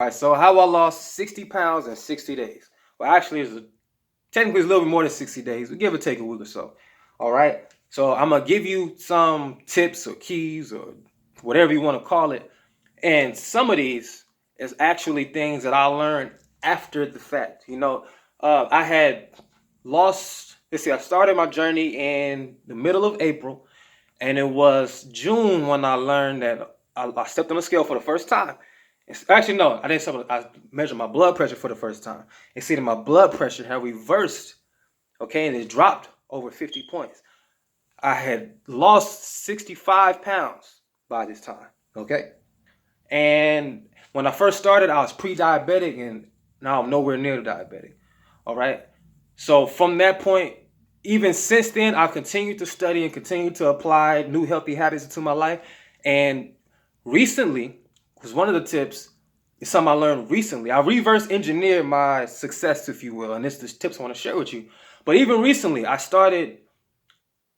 All right, so how I lost 60 pounds in 60 days. Well, actually, technically it's a little bit more than 60 days. We give or take a week or so. All right. So I'm gonna give you some tips or keys or whatever you want to call it. And some of these is actually things that I learned after the fact. I had lost. Let's see. I started my journey in the middle of April, and it was June when I learned that I stepped on the scale for the first time. Actually, no, I didn't step. I measured my blood pressure for the first time, and see that my blood pressure had reversed. Okay, and it dropped over 50 points. I had lost 65 pounds by this time. Okay, and when I first started, I was pre-diabetic, and now I'm nowhere near the diabetic. All right. So from that point, even since then, I've continued to study and continued to apply new healthy habits into my life. And recently, because one of the tips is something I learned recently. I reverse engineered my success, if you will, and this is the tips I want to share with you. But even recently, I started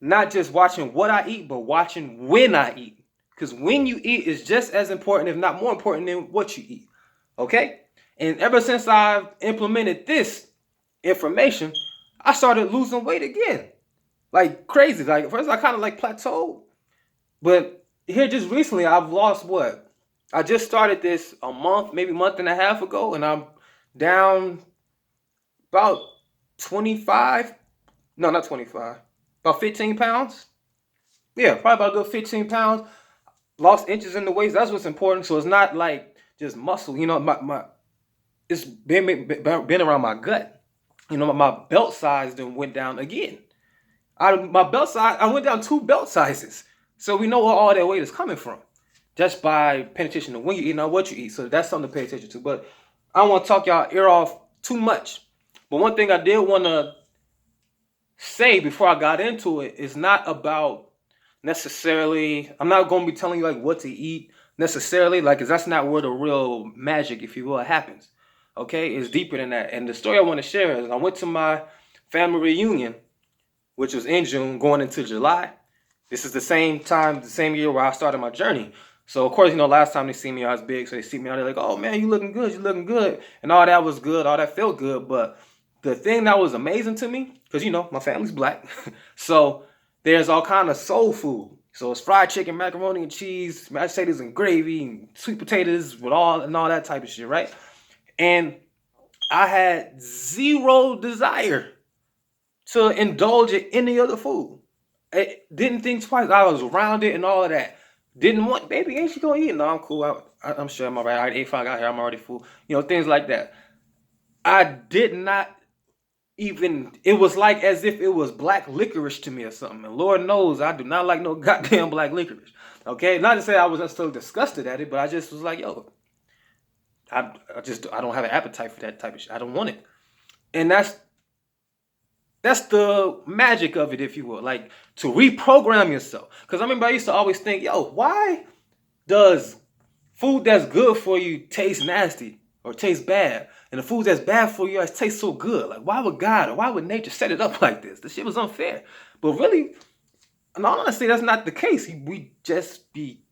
not just watching what I eat, but watching when I eat. Because when you eat is just as important, if not more important, than what you eat. Okay? And ever since I've implemented this information, I started losing weight again. Like crazy. Like first I kind of like plateaued. But here just recently I've lost what? I just started this a month, maybe a month and a half ago, and I'm down about 25. No, not 25. About 15 pounds. Yeah, probably about a good 15 pounds. Lost inches in the waist. That's what's important. So it's not like just muscle. My it's been around my gut. My belt size then went down again. My belt size, I went down 2 belt sizes. So we know where all that weight is coming from. Just by paying attention to when you eat and what you eat. So that's something to pay attention to. But I don't want to talk y'all ear off too much. But one thing I did want to say before I got into it is not about necessarily, I'm not going to be telling you like what to eat necessarily, like, because that's not where the real magic, if you will, happens. Okay, it's deeper than that. And the story I want to share is I went to my family reunion, which was in June, going into July. This is the same time, the same year where I started my journey. So of course, last time they see me, I was big, so they see me, they're like, "Oh man, you looking good, you looking good," and all that was good, all that felt good. But the thing that was amazing to me, because my family's black, so there's all kind of soul food. So it's fried chicken, macaroni and cheese, mashed potatoes and gravy, and sweet potatoes with all that type of shit, right? And I had zero desire to indulge in any other food. I didn't think twice. I was around it and all of that. Didn't want, baby, ain't you gonna eat? No, I'm cool. I'm sure I'm all right. I ate 5 got here. I'm already full. Things like that. I did not even, it was like as if it was black licorice to me or something. And Lord knows I do not like no goddamn black licorice. Okay? Not to say I was necessarily disgusted at it, but I just was like, yo, I don't have an appetite for that type of shit. I don't want it. And that's the magic of it, if you will. Like, to reprogram yourself. Because I remember I used to always think, yo, why does food that's good for you taste nasty or taste bad? And the food that's bad for you tastes so good. Like, why would God or why would nature set it up like this? The shit was unfair. But really, in all honesty, that's not the case. We just be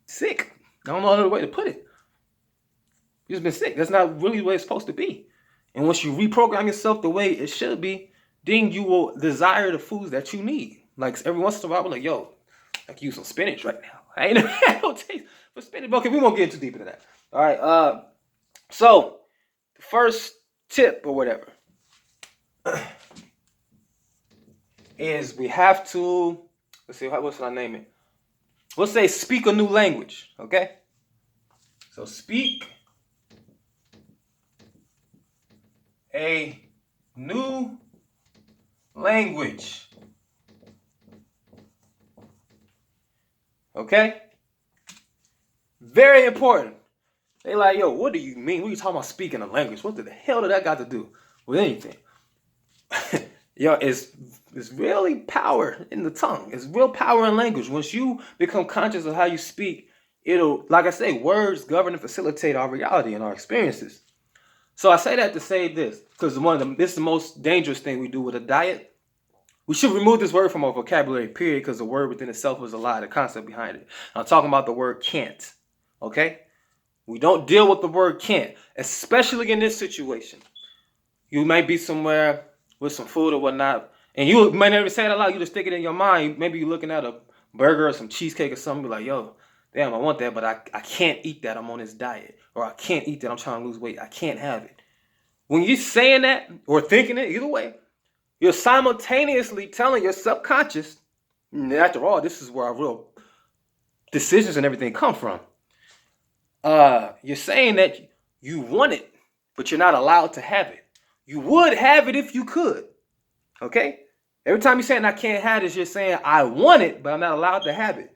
sick. I don't know another way to put it. You just been sick. That's not really the way it's supposed to be. And once you reprogram yourself the way it should be, then you will desire the foods that you need. Like every once in a while, we're like, yo, I can use some spinach right now. I ain't had no taste for spinach. Okay, we won't get too deep into that. All right. So the first tip or whatever is we have to, let's see, what should I name it? Let's say speak a new language. Okay. So speak a new language. Okay? Very important. They like, yo, what do you mean? What are you talking about speaking a language? What the hell did that got to do with anything? Yo, it's really power in the tongue. It's real power in language. Once you become conscious of how you speak, it'll, like I say, words govern and facilitate our reality and our experiences. So I say that to say this, because this is the most dangerous thing we do with a diet. We should remove this word from our vocabulary, period, because the word within itself is a lie, the concept behind it. I'm talking about the word can't. Okay? We don't deal with the word can't, especially in this situation. You might be somewhere with some food or whatnot, and you might never say it out loud. You just stick it in your mind. Maybe you're looking at a burger or some cheesecake or something. Be like, yo, damn, I want that, but I can't eat that. I'm on this diet. Or I can't eat that. I'm trying to lose weight. I can't have it. When you're saying that or thinking it, either way, you're simultaneously telling your subconscious, and after all, this is where our real decisions and everything come from. You're saying that you want it, but you're not allowed to have it. You would have it if you could. Okay? Every time you're saying I can't have this, you're saying I want it, but I'm not allowed to have it.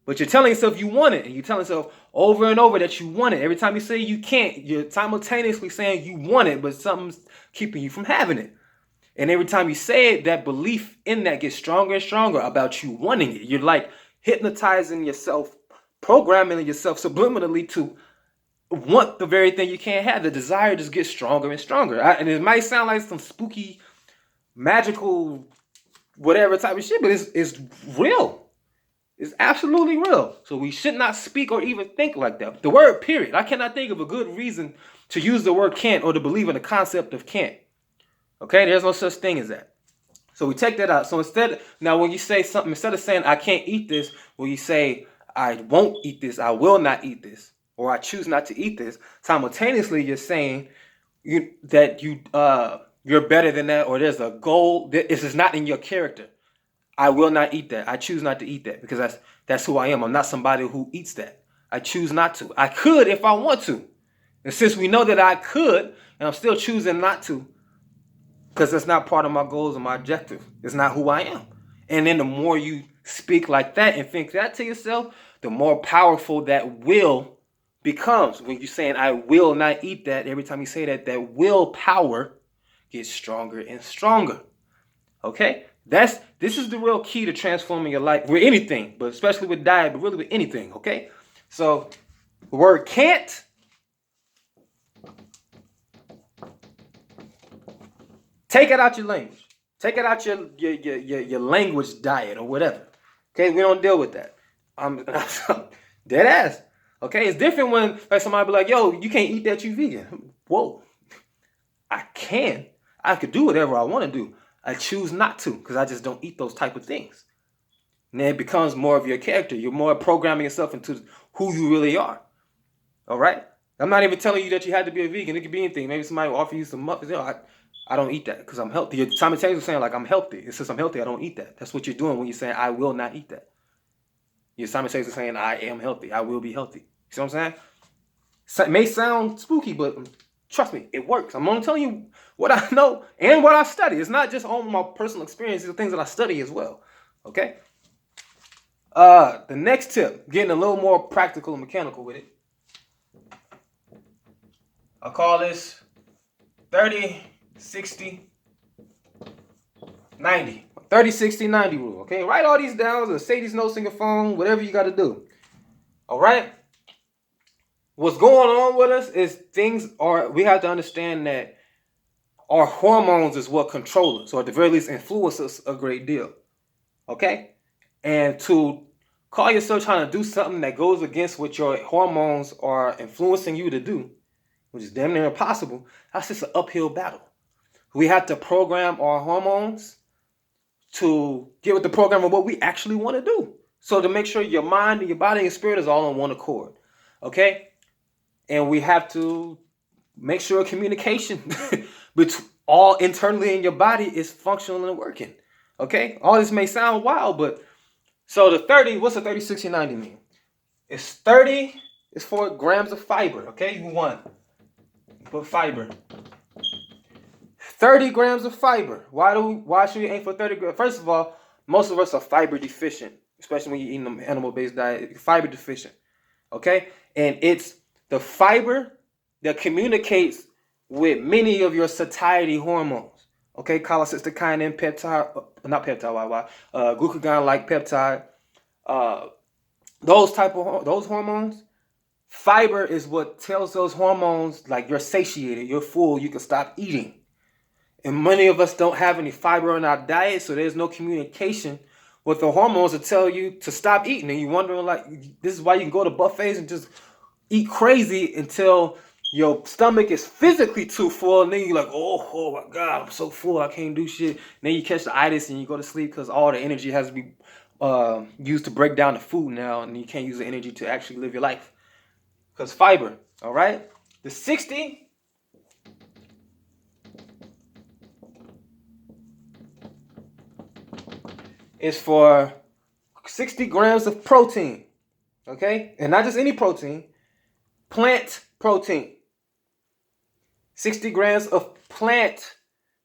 But you're telling yourself you want it, and you're telling yourself over and over that you want it. Every time you say you can't, you're simultaneously saying you want it, but something's keeping you from having it. And every time you say it, that belief in that gets stronger and stronger about you wanting it. You're like hypnotizing yourself, programming yourself subliminally to want the very thing you can't have. The desire just gets stronger and stronger. And it might sound like some spooky, magical, whatever type of shit, but it's real. It's absolutely real. So we should not speak or even think like that. The word period. I cannot think of a good reason to use the word can't or to believe in the concept of can't. Okay, there's no such thing as that. So we take that out. So instead, now when you say something, instead of saying I can't eat this, when you say I won't eat this, I will not eat this, or I choose not to eat this, simultaneously you're saying that you're better than that, or there's a goal. This is not in your character. I will not eat that. I choose not to eat that because that's who I am. I'm not somebody who eats that. I choose not to. I could if I want to. And since we know that I could, and I'm still choosing not to, because that's not part of my goals or my objective. It's not who I am. And then the more you speak like that and think that to yourself, the more powerful that will becomes. When you're saying, I will not eat that, every time you say that, that willpower gets stronger and stronger. Okay? This is the real key to transforming your life with anything, but especially with diet, but really with anything. Okay? So the word can't, take it out your language. Take it out your language diet or whatever. Okay, we don't deal with that. I'm dead ass. Okay, it's different when like somebody be like, yo, you can't eat that, you vegan. Whoa. I can. I could do whatever I want to do. I choose not to because I just don't eat those type of things. And then it becomes more of your character. You're more programming yourself into who you really are. All right? I'm not even telling you that you had to be a vegan. It could be anything. Maybe somebody will offer you some muffins. You know, I don't eat that because I'm healthy. You're simultaneously saying like I'm healthy. It says I'm healthy. I don't eat that. That's what you're doing when you're saying I will not eat that. You're simultaneously saying I am healthy. I will be healthy. You see what I'm saying? So it may sound spooky, but trust me, it works. I'm only telling you what I know and what I study. It's not just on my personal experiences, it's things that I study as well. Okay? The next tip, getting a little more practical and mechanical with it. I'll call this 30, 60, 90. 30, 60, 90 rule. Okay? Write all these down or say these notes in your phone, whatever you got to do. All right? What's going on with us is we have to understand that our hormones is what control us, or at the very least influence us a great deal. Okay? And to call yourself trying to do something that goes against what your hormones are influencing you to do, which is damn near impossible, that's just an uphill battle. We have to program our hormones to get with the program of what we actually want to do. So to make sure your mind and your body and your spirit is all on one accord. Okay? And we have to make sure communication between all internally in your body is functional and working. Okay? All this may sound wild, but so the 30, what's the 30, 60, 90 mean? It's 30 is 4 grams of fiber. Okay? You want put fiber. 30 grams of fiber. Why should we aim for 30 grams? First of all, most of us are fiber deficient, especially when you're eating an animal-based diet. Fiber deficient. Okay? And it's the fiber that communicates with many of your satiety hormones. Okay, cholecystokinin, glucagon-like peptide. Those hormones. Fiber is what tells those hormones like you're satiated, you're full, you can stop eating. And many of us don't have any fiber in our diet, so there's no communication with the hormones to tell you to stop eating. And you're wondering, like, this is why you can go to buffets and just eat crazy until your stomach is physically too full, and then you're like, oh my God, I'm so full, I can't do shit. And then you catch the itis and you go to sleep because all the energy has to be used to break down the food now, and you can't use the energy to actually live your life. Because fiber, all right? The 60 is for 60 grams of protein, okay? And not just any protein, plant protein. 60 grams of plant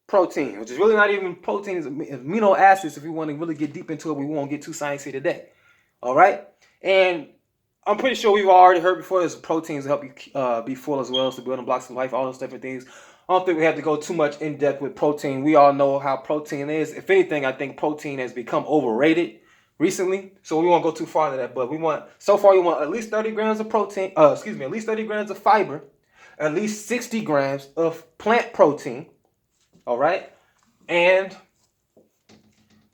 protein, which is really not even protein, it's amino acids. If we want to really get deep into it, we won't get too sciencey today. All right? And I'm pretty sure we've already heard before there's proteins to help you be full as well, as the building blocks of life, all those different things. I don't think we have to go too much in depth with protein. We all know how protein is. If anything, I think protein has become overrated recently, so we won't go too far into that. But we want at least 30 grams of protein. At least 30 grams of fiber, at least 60 grams of plant protein. All right, and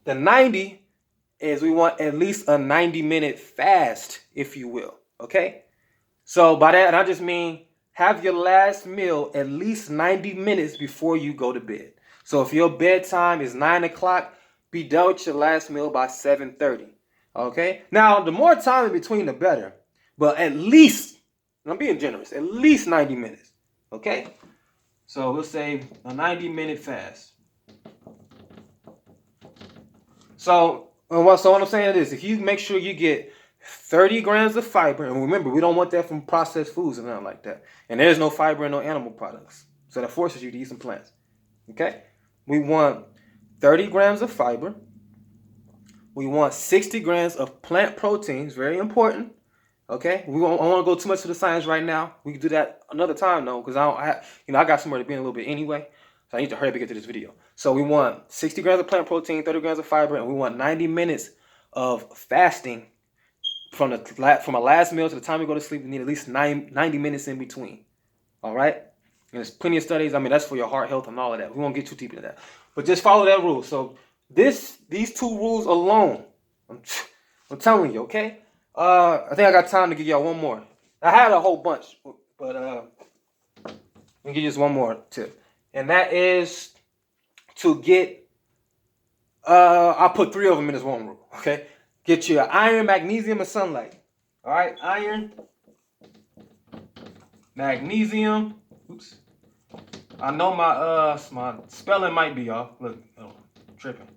the 90 is we want at least a 90-minute fast, if you will. Okay, so by that I just mean have your last meal at least 90 minutes before you go to bed. So if your bedtime is 9 o'clock, be done with your last meal by 7:30. Okay, now the more time in between, the better, but at least, I'm being generous, at least 90 minutes. Okay, so we'll say a 90-minute fast. So what I'm saying is, if you make sure you get 30 grams of fiber, and remember, we don't want that from processed foods and nothing like that. And there's no fiber in no animal products. So that forces you to eat some plants. Okay? We want 30 grams of fiber. We want 60 grams of plant proteins, very important. Okay? I don't want to go too much to the science right now. We can do that another time though, because I got somewhere to be in a little bit anyway. So I need to hurry up and get to this video. So we want 60 grams of plant protein, 30 grams of fiber, and we want 90 minutes of fasting from a last meal to the time we go to sleep. We need at least 90 minutes in between. All right? And there's plenty of studies. I mean, that's for your heart health and all of that. We won't get too deep into that. But just follow that rule. So these two rules alone, I'm telling you, okay? I think I got time to give y'all one more. I had a whole bunch, but let me give you just one more tip. And that is to get, I'll put 3 of them in this one rule, okay? Get your iron, magnesium, and sunlight. All right, iron, magnesium. Oops. I know my spelling might be off. Look, I'm tripping.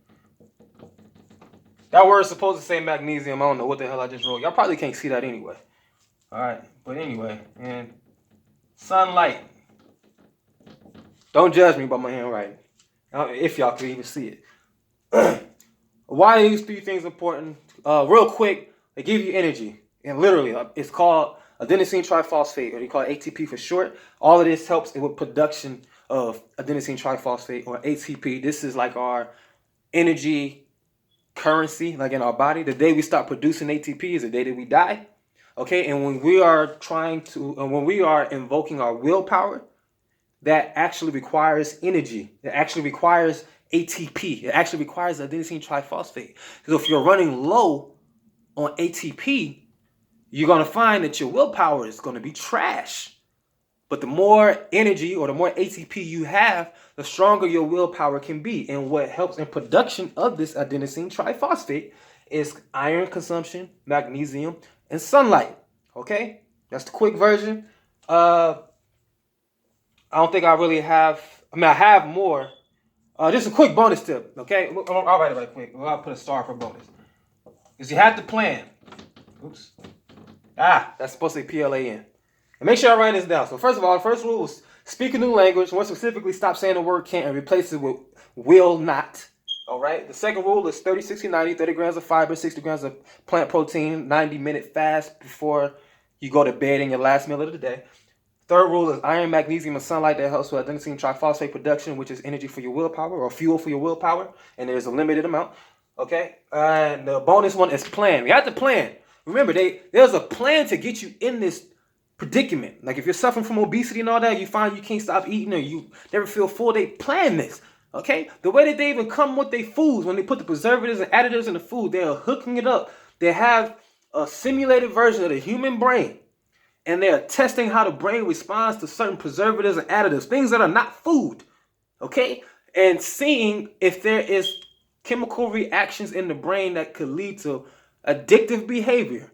That word's supposed to say magnesium. I don't know what the hell I just wrote. Y'all probably can't see that anyway. All right, but anyway, and sunlight. Don't judge me by my handwriting, if y'all can even see it. Why are these 3 things important? Real quick, they give you energy. And literally, it's called adenosine triphosphate, or they call it ATP for short. All of this helps with production of adenosine triphosphate, or ATP. This is like our energy currency, like in our body. The day we stop producing ATP is the day that we die. Okay, and when we are invoking our willpower, that actually requires energy. It actually requires ATP. It actually requires adenosine triphosphate. So if you're running low on ATP, you're going to find that your willpower is going to be trash. But the more energy or the more ATP you have, the stronger your willpower can be. And what helps in production of this adenosine triphosphate is iron consumption, magnesium, and sunlight. Okay? That's the quick version. I don't think I really have. I have more. Just a quick bonus tip, okay? I'll write it right quick. I'll put a star for bonus. Because you have to plan. Oops. That's supposed to be PLAN. And make sure I write this down. So first of all, the first rule is speak a new language. More specifically, stop saying the word can't and replace it with will not. All right? The second rule is 30, 60, 90, 30 grams of fiber, 60 grams of plant protein, 90-minute fast before you go to bed in your last meal of the day. Third rule is iron, magnesium, and sunlight that helps with adenosine triphosphate production, which is energy for your willpower or fuel for your willpower, and there's a limited amount. Okay, and the bonus one is plan. You have to plan. Remember, there's a plan to get you in this predicament. Like if you're suffering from obesity and all that, you find you can't stop eating or you never feel full. They plan this. Okay, the way that they even come with their foods, when they put the preservatives and additives in the food, they're hooking it up. They have a simulated version of the human brain. and they're testing how the brain responds to certain preservatives and additives, things that are not food, okay? And seeing if there is chemical reactions in the brain that could lead to addictive behavior,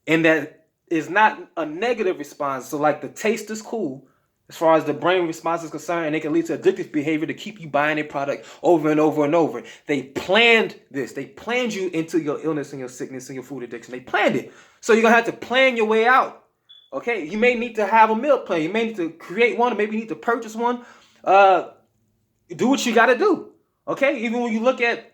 and that is not a negative response. So like the taste is cool as far as the brain response is concerned, and it can lead to addictive behavior to keep you buying a product over and over and over. They planned this. They planned you into your illness and your sickness and your food addiction. They planned it. So you're going to have to plan your way out. Okay? You may need to have a meal plan. You may need to create one, or maybe you need to purchase one. Do what you got to do. Okay? Even when you look at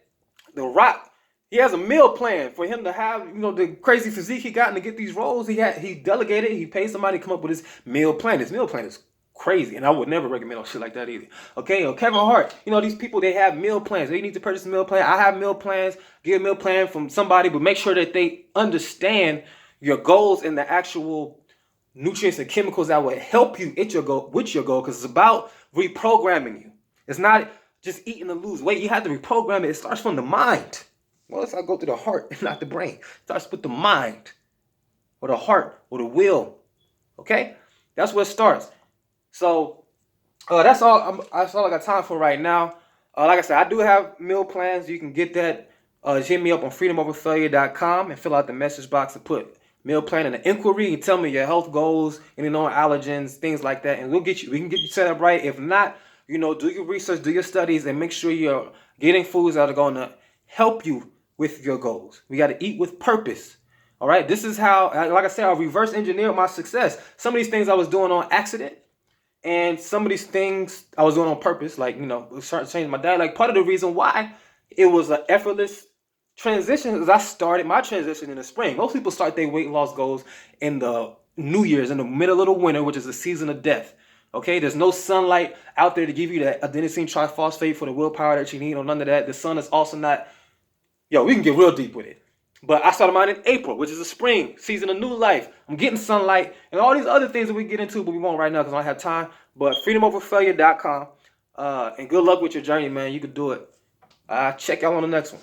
The Rock, he has a meal plan for him to have, the crazy physique he got and to get these roles. He delegated, he paid somebody to come up with his meal plan. His meal plan is crazy, and I would never recommend shit like that either. Okay, or Kevin Hart, these people, they have meal plans. They need to purchase a meal plan. I have meal plans. Get a meal plan from somebody, but make sure that they understand your goals and the actual nutrients and chemicals that will help you with your goal, because it's about reprogramming you. It's not just eating to lose weight. You have to reprogram it. It starts from the mind. Well, let's not go to the heart and not the brain. It starts with the mind, or the heart, or the will. Okay? That's where it starts. So that's all I got time for right now. Like I said, I do have meal plans. You can get that. Just hit me up on freedomoverfailure.com and fill out the message box and put meal plan in the inquiry. And tell me your health goals, any known allergens, things like that, and we can get you set up right. If not, do your research, do your studies, and make sure you're getting foods that are going to help you with your goals. We got to eat with purpose. All right. This is how, like I said, I reverse engineered my success. Some of these things I was doing on accident, and some of these things I was doing on purpose, like, starting to change my diet. Like, part of the reason why it was an effortless transition is I started my transition in the spring. Most people start their weight loss goals in the New Year's, in the middle of the winter, which is the season of death. Okay, there's no sunlight out there to give you that adenosine triphosphate for the willpower that you need, or none of that. The sun is also not, we can get real deep with it. But I started mine in April, which is the spring, season of new life. I'm getting sunlight and all these other things that we get into, but we won't right now because I don't have time. But freedomoverfailure.com. And good luck with your journey, man. You can do it. Check y'all on the next one.